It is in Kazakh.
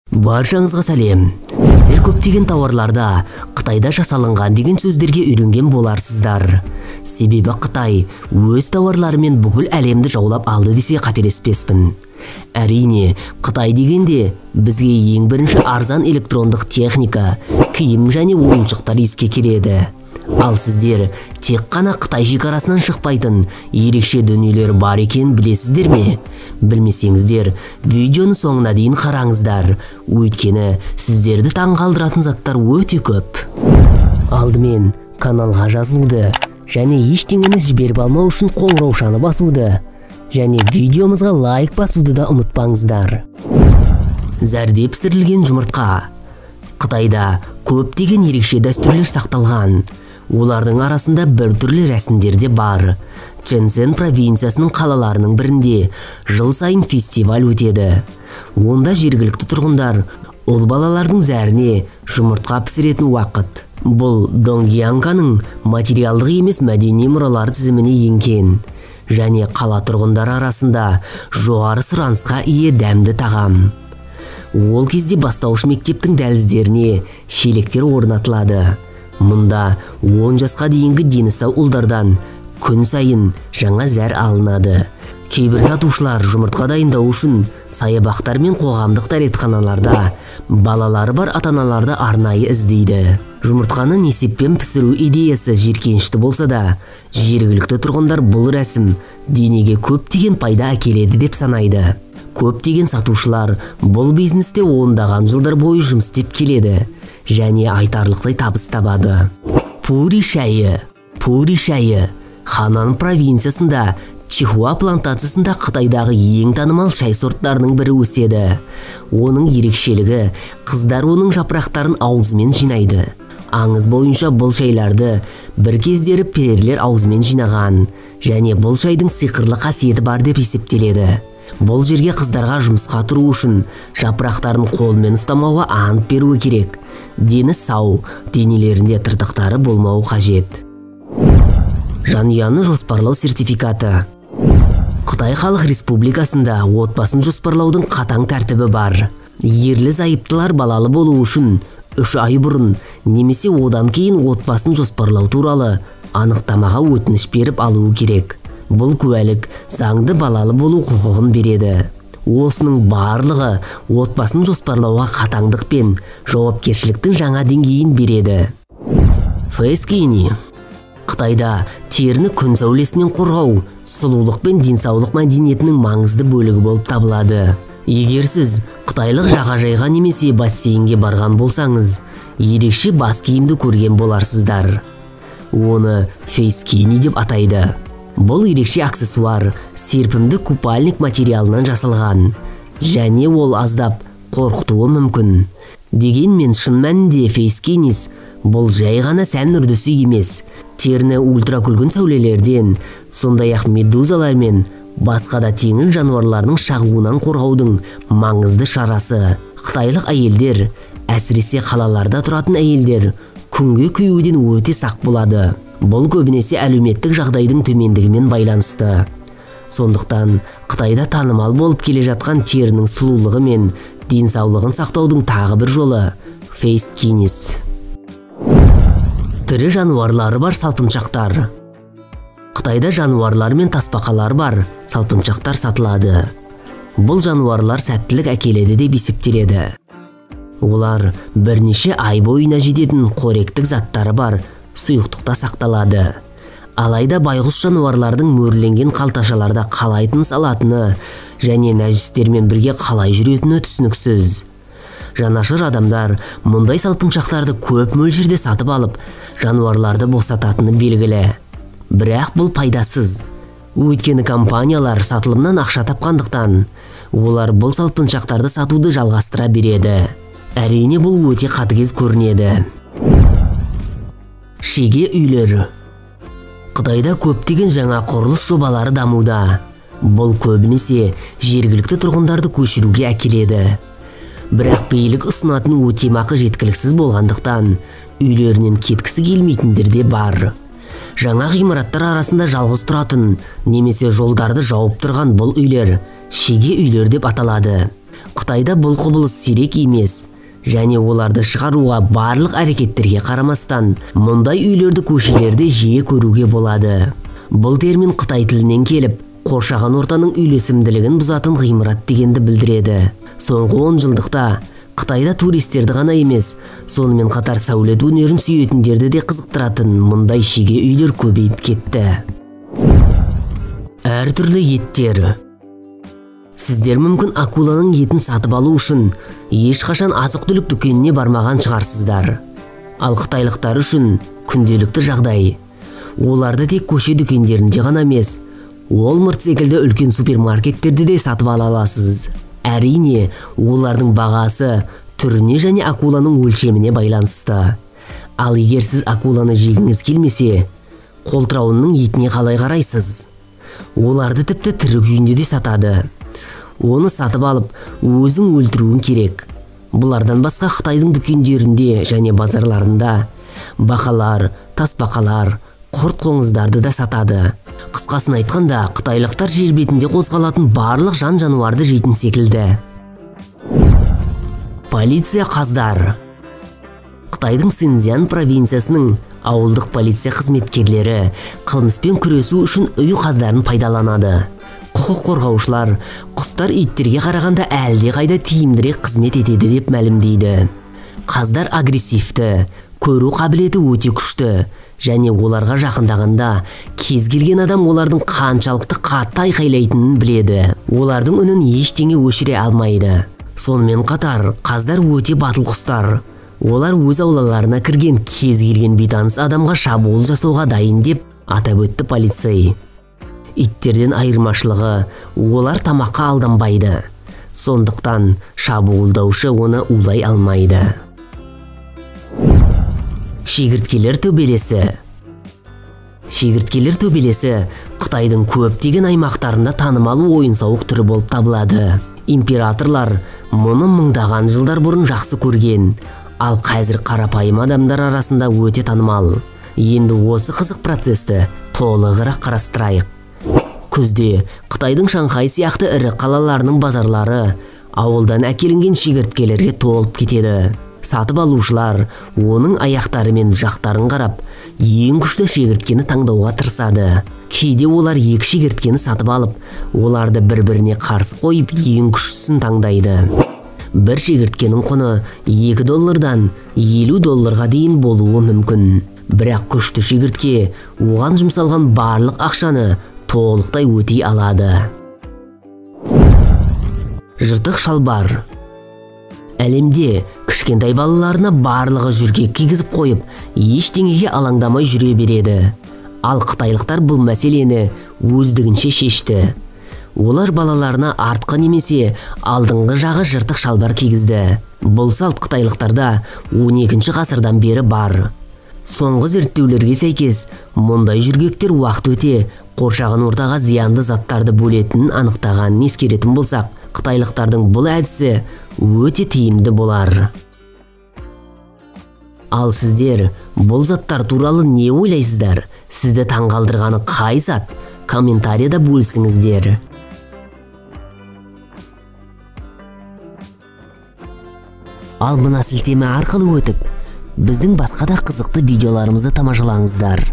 Баршаңызға сәлем. Сіздер көптеген тауарларда Қытайда жасалынған деген сөздерге үйренген боларсыздар. Себебі Қытай өз тауарларымен бүкіл әлемді жаулап алды десе қателеспеспін. Әрине, Қытай дегенде бізге ең бірінші арзан электрондық техника, киім және ойыншықтар еске келеді. Ал сіздер тек қана Қытай шекарасынан шықпайтын ерекше дүниелер бар екенін білесіздер ме? Білмесеңіздер, видеоны соңына дейін қараңыздар. Өйткені сіздерді таңғалдыратын заттар өте көп. Алдымен каналға жазылуды және ештеңені жіберіп алмау үшін қоңыраушаны басуды және видеомызға лайк басуды да ұмытпаңыздар. Зәрдеп пісірілген жұмыртқа. Қытайда көптеген ерекше дәстүрлер сақталған. Олардың арасында бір түрлі рәсімдер де бар. Чэньцзэн провинциясының қалаларының бірінде жыл сайын фестиваль өтеді. Онда жергілікті тұрғындар ұл балалардың зәріне жұмыртқа пісіретін уақыт. Бұл Донгьянканың материалдық емес мәдени мұралар тізіміне енген және қала тұрғындары арасында жоғары сұранысқа ие дәмді тағам. Ол кезде бастауыш мектептің дәліздеріне шелектер орнатылады. Мұнда 10 жасқа дейінгі дені сау ұлдардан күн сайын жаңа зәр алынады. Кейбір сатушылар жұмыртқа дайындау үшін саябақтар мен қоғамдық дәретханаларда балалары бар ата-аналарды арнайы іздейді. Жұмыртқаны несеппен пісіру идеясы жиіркенішті болса да, жергілікті тұрғындар бұл рәсім денеге көптеген пайда әкеледі деп санайды. Көптеген сатушылар бұл бизнесте ондаған жылдар бойы жұмыс істеп келеді және айтарлықтай табыс табады. Пури шайы. Пури шайы Ханан провинциясында Чихуа плантациясында Қытайдағы ең танымал шай сорттарының бірі өседі. Оның ерекшелігі қыздар оның жапырақтарын аузымен жинайды. Аңыз бойынша бұл шайларды бір кездері перерлер аузымен жинаған және бұл шайдың сиқырлы қасиеті бар деп есептеледі. Бұл жерге қыздарға жұмысқа тұру үшін жапырақтарын қолмен ұстамауға ант беруі керек. Дені сау, денелерінде тыртықтары болмауы қажет. Жанұяны жоспарлау сертификаты. Қытай Халық Республикасында отбасын жоспарлаудың қатаң тәртібі бар. Ерлі зайыптылар балалы болу үшін 3 ай бұрын немесе одан кейін отбасын жоспарлау туралы анықтамаға өтініш беріп алуы керек. Бұл куәлік заңды балалы болу құқығын береді. Осының барлығы отбасын жоспарлауға қатаңдық пен жауапкершіліктің жаңа деңгейін береді. Фейскини. Қытайда теріні күн сәулесінен қорғау, сұлулық пен денсаулық мәдениетінің маңызды бөлігі болып табылады. Егер сіз қытайлық жағажайға немесе бассейнге барған болсаңыз, ерекше бас киімді көрген боларсыздар. Оны фейскини деп атайды. Бұл ерекше аксессуар серпімді купальник материалынан жасалған және ол аздап қорқытуы мүмкін. Дегенмен шын мәнінде фейскинис бұл жай ғана сән үрдісі емес. Теріні ультракүлгін сәулелерден, сондай-ақ медузалар мен басқа да теңіз жануарларының шағуынан қорғаудың маңызды шарасы. Қытайлық әйелдер, әсіресе қалаларда тұратын әйелдер, күнге күйеуден өте сақ болады. Бұл көбінесе әлеуметтік жағдайдың төмендігімен байланысты. Сондықтан Қытайда танымал болып келе жатқан терінің сұлулығы мен денсаулығын сақтаудың тағы бір жолы фейскинис. Тірі жануарлары бар салпыншақтар. Қытайда жануарлар мен тасбақалар бар салпыншақтар сатылады. Бұл жануарлар сәттілік әкеледі деп есептеледі. Олар бірнеше ай бойына жететін қоректік заттары бар сұйықтықта сақталады. Алайда байғұс жануарлардың мөрленген қалташаларда қалай тыныс алатыны және нәжістермен бірге қалай жүретіні түсініксіз. Жанашыр адамдар мұндай салпыншақтарды көп мөлшерде сатып алып, жануарларды босататыны белгілі. Бірақ бұл пайдасыз. Өйткені компаниялар сатылымнан ақша тапқандықтан, олар бұл салпыншақтарды сатуды жалғастыра береді. Әрине бұл өте қатыгез көрінеді. Шеге үйлер. Қытайда көптеген жаңа құрылыс жобалары дамуда. Бұл көбінесе жергілікті тұрғындарды көшіруге әкеледі. Бірақ билік ұсынатын өтемақы жеткіліксіз болғандықтан, үйлерінен кеткісі келмейтіндер де бар. Жаңа ғимараттар арасында жалғыз тұратын немесе жолдарды жауып тұрған бұл үйлер шеге үйлер деп аталады. Қытайда бұл құбылыс сирек емес, және оларды шығаруға барлық әрекеттерге қарамастан, мұндай үйлерді көшелерде жиі көруге болады. Бұл термин Қытай тілінен келіп, қоршаған ортаның үйлесімділігін бұзатын ғимарат дегенді білдіреді. Соңғы 10 жылдықта Қытайда туристерді ғана емес, сонымен қатар сәулет өнерін сүйетіндерді де қызықтыратын мұндай шеге үйлер көбейіп кетті. Әртүрлі еттер. Сіздер мүмкін акуланың етін сатып алу үшін ешқашан азық-түлік дүкеніне бармаған шығарсыздар. Ал қытайлықтар үшін күнделікті жағдай. Оларды тек көше дүкендерінде ғана емес, Walmart секілді үлкен супермаркеттерде де сатып ала аласыз. Әрине, олардың бағасы түріне және акуланың өлшеміне байланысты. Ал егер сіз акуланы жегіңіз келмесе, қолтрауынның етіне қалай қарайсыз? Оларды тіпті тірі күйінде де сатады. Оны сатып алып, өзің өлтіруің керек. Бұлардан басқа Қытайдың дүкендерінде және базарларында бақалар, тасбақалар, құрт-қоңыздарды да сатады. Қысқасын айтқанда, қытайлықтар жер бетінде қозғалатын барлық жан-жануарды жейтін секілді. Полиция қаздар. Қытайдың Синьцзян провинциясының ауылдық полиция қызметкерлері қылмыспен күресу үшін үй қаздарын пайдаланады. Құқық қорғаушылар құстар иттерге қарағанда әлде қайда тиімдірек қызмет етеді деп мәлімдейді. Қаздар агрессивті, көру қабілеті өте күшті, және оларға жақындағанда кез келген адам олардың қаншалықты қатты айқайлайтынын біледі. Олардың үнін ештеңе өшіре алмайды. Сонымен қатар, қаздар өте батыл құстар. Олар өз аулаларына кірген кез келген бейтаныс адамға шабуыл жасауға дайын деп атап өтті полицей. Иттерден айырмашылығы, олар тамаққа алданбайды. Сондықтан шабуылдаушы оны улай алмайды. Шегірткелер төбелесі. Шегірткелер төбелесі Қытайдың көптеген аймақтарында танымал ойын-сауық түрі болып табылады. Императорлар мұны мыңдаған жылдар бұрын жақсы көрген, ал қазір қарапайым адамдар арасында өте танымал. Енді осы қызық процесті толығырақ қарастырайық. Күзде Қытайдың Шанхай сияқты ірі қалаларының базарлары ауылдан әкелінген шегірткелерге толып кетеді. Сатып алушылар оның аяқтары мен жақтарын қарап, ең күшті шегірткені таңдауға тырысады. Кейде олар екі шегірткені сатып алып, оларды бір-біріне қарсы қойып, ең күштісін таңдайды. Бір шегірткенің құны $2-дан $50 дейін болуы мүмкін. Бірақ күшті шегіртке оған жұмсалған барлық ақшаны толықтай өтей алады. Жыртық шалбар. Әлемде кішкентай балаларына барлығы жүргек кигізіп қойып, ештеңеге алаңдамай жүре береді. Ал қытайлықтар бұл мәселені өздігінше шешті. Олар балаларына артқы немесе алдыңғы жағы жыртық шалбар кигізді. Бұл салт қытайлықтарда 12 ғасырдан бері бар. Соңғы зерттеулерге сәйкес, мұндай жүргектер уақыт өте қоршаған ортаға зиянды заттарды бөлетінін анықтағанын ескеретін болсақ, қытайлықтардың бұл әдісі өте тиімді болар. Ал сіздер бұл заттар туралы не ойлайсыздар? Сізді таңғалдырғаны қай зат? Комментарияда бөлісіңіздер. Ал мына сілтеме арқылы өтіп, біздің басқа да қызықты видеоларымызды тамашалаңыздар.